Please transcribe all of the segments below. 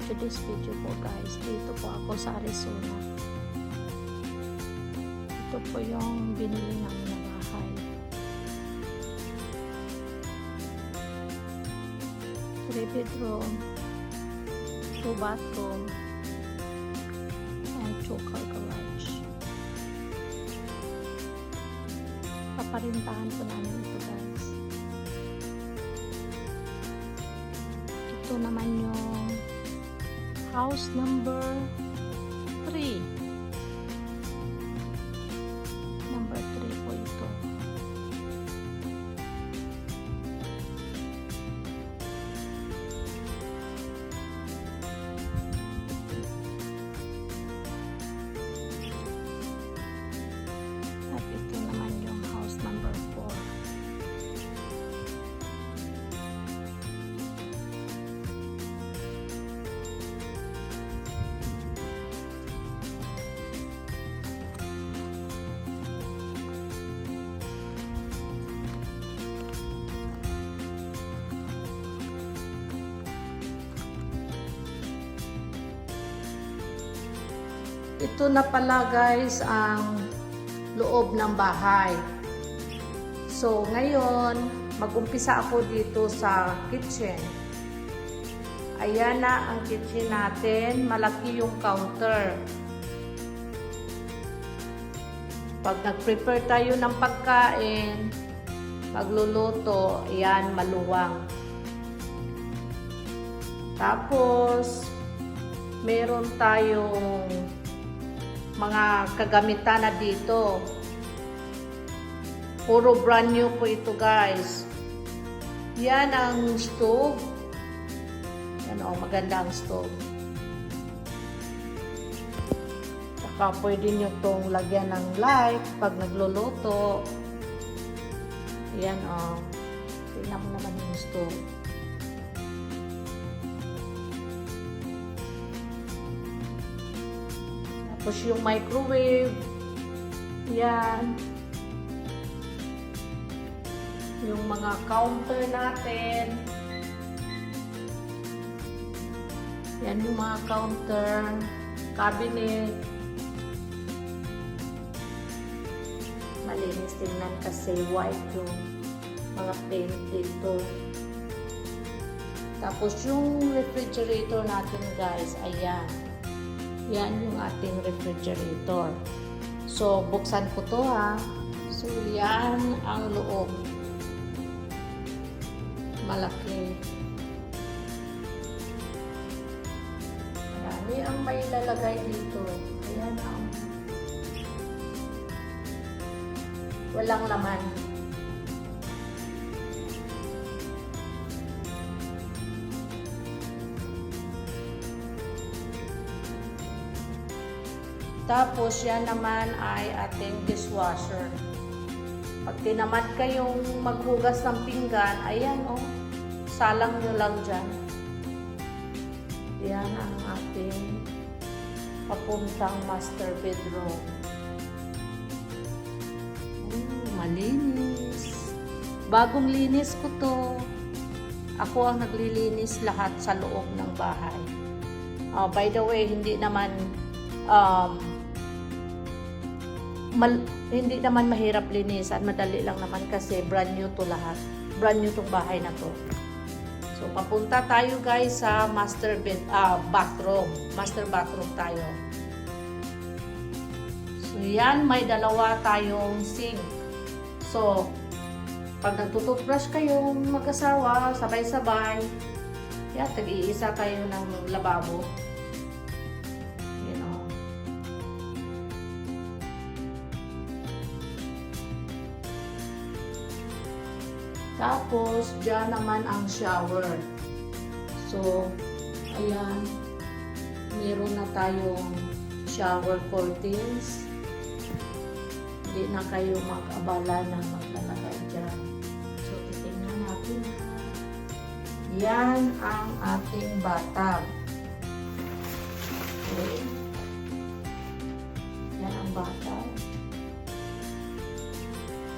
today's video po guys, dito po ako sa Arizona. Ito po yung binili namin na bahay. 3 bedroom, 2 bathroom, and 2 car garage. Paparintahan po namin ito guys. Ito naman yung house number 3. Number 3 po ito. At ito naman yung house number 4. Ito na pala guys ang loob ng bahay. So ngayon, mag-umpisa ako dito sa kitchen. Ayan na ang kitchen natin. Malaki yung counter. Pag nag-prepare tayo ng pagkain, magluluto, ayan, maluwang. Tapos, meron tayong mga kagamitan na dito. Puro brand new po ito guys. Yan ang stove. Yan o, maganda ang stove. Saka pwede nyo itong lagyan ng light pag nagluluto. Yan o. Tingnan mo naman yung stove. Tapos yung microwave, yan. Yung mga counter natin. Yan yung mga counter, cabinet. Malinis tingnan kasi white yung mga paint dito. Tapos yung refrigerator natin guys, ayan. Yan yung ating refrigerator. So, buksan ko to ha. So, yan ang loob. Malaki. Marami ang may lalagay dito. Ayan ang walang laman. Tapos, yan naman ay ating dishwasher. Pag tinamad kayong maghugas ng pinggan, ayan o, salang nyo lang dyan. Yan ang ating papuntang master bedroom. Malinis. Bagong linis ko to. Ako ang naglilinis lahat sa loob ng bahay. By the way, hindi naman hindi naman mahirap linisan, madali lang naman kasi brand new to lahat. Brand new tong bahay na to. So papunta tayo guys sa master bathroom. Master bathroom tayo. So yan, may dalawa tayong sink. So pag nagtututbrush kayong mag-asawa, sabay-sabay, yan, tag-iisa kayo ng lababo. Tapos, dyan naman ang shower. So, ayan. Meron na tayong shower curtains. Hindi na kayo mag-abala na maglalagay dyan. So, titingnan natin. Yan ang ating bathtub. Okay. Yan ang bathtub.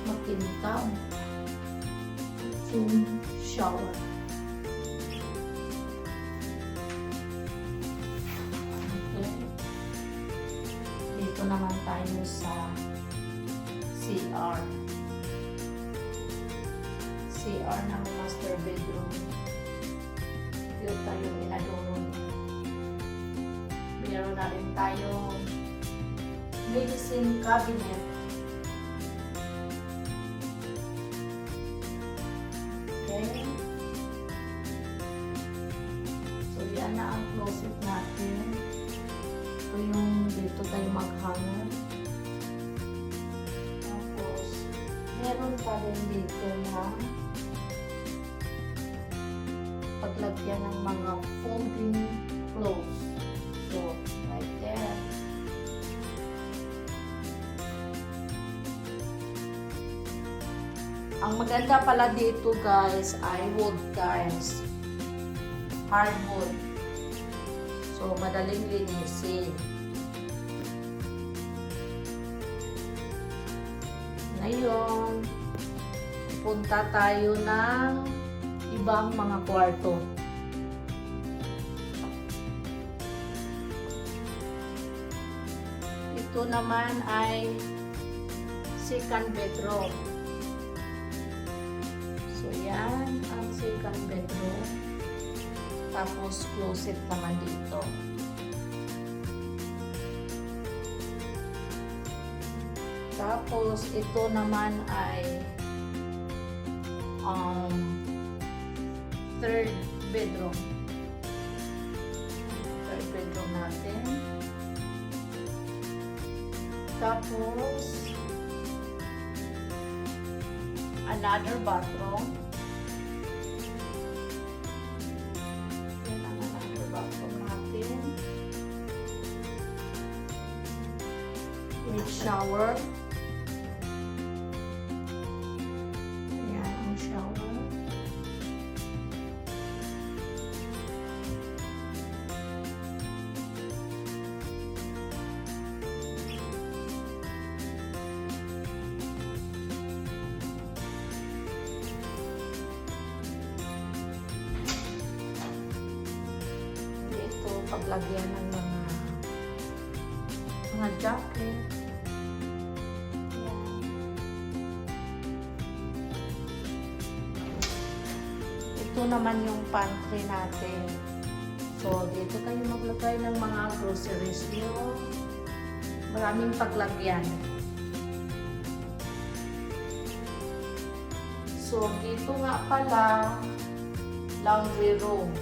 Makintab. Yung shower. tayo sa CR. CR ng master bedroom. Yun tayo inadoro niya. Meron na rin tayong medicine cabinet. Okay. So yan na ang closet natin. Ito yung dito tayo mag-hanger. Tapos meron pa rin dito na paglagyan ng mga folding clothes. So, right there. Ang maganda pala dito guys ay wood tiles. Hardwood. So, madaling linisin. Ngayon, punta tayo ng ibang mga kwarto. Ito naman ay second bedroom. So, yan ang second bedroom. Tapos, closet naman dito. Tapos, ito naman ay third bedroom. Third bedroom natin. Tapos, another bathroom. Yan ang another bathroom natin. With shower. Yan ang shower. Paglagyan ng mga jacket. Yan. Ito naman yung pantry natin. So, dito kayo maglagay ng mga groceries nyo. Maraming paglagyan. So, dito nga pala, laundry room.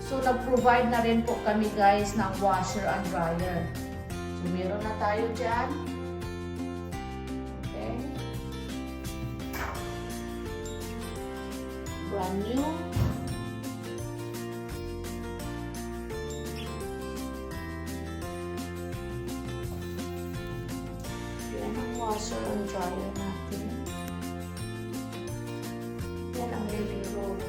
So, nag-provide na rin po kami guys ng washer and dryer. So, meron na tayo dyan. Okay. Brand new. Yan ang washer and dryer natin. Yan ang living room.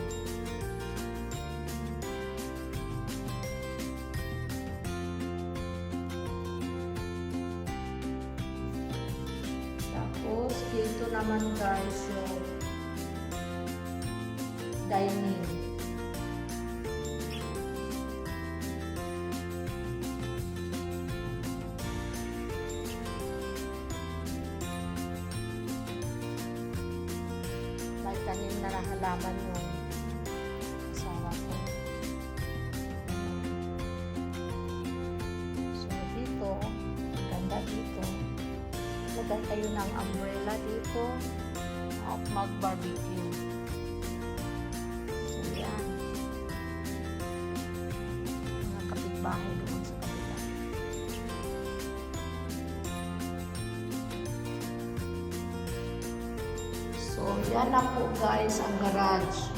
Dito naman guys yung dining. May tanim na halaman yung asawa ko. So dito, ganda dito. Lagay kayo ng umbrella dito at mag-barbecue. So, yan. Mga kapitbahay doon sa kabila. So, yan na po guys ang garage.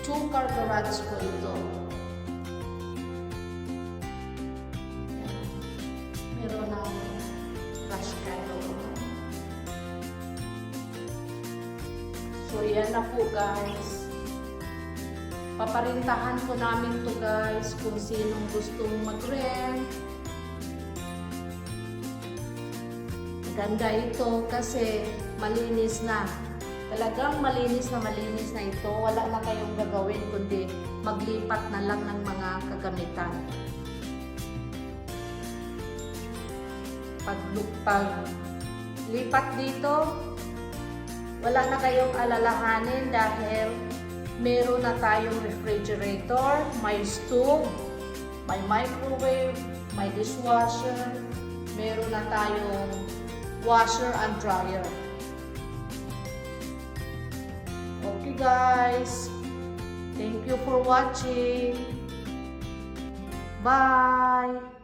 2-car garage po ito. Meron na crash cam. So, yan na po guys. Paparintahan po namin to guys kung sinong gustong mag-rent. Ganda ito kasi malinis na. Talagang malinis na ito. Wala na kayong gagawin kundi maglipat na lang ng mga kagamitan. lipat dito, wala na kayong alalahanin dahil meron na tayong refrigerator, may stove, may microwave, may dishwasher, meron na tayong washer and dryer. Okay guys, thank you for watching. Bye!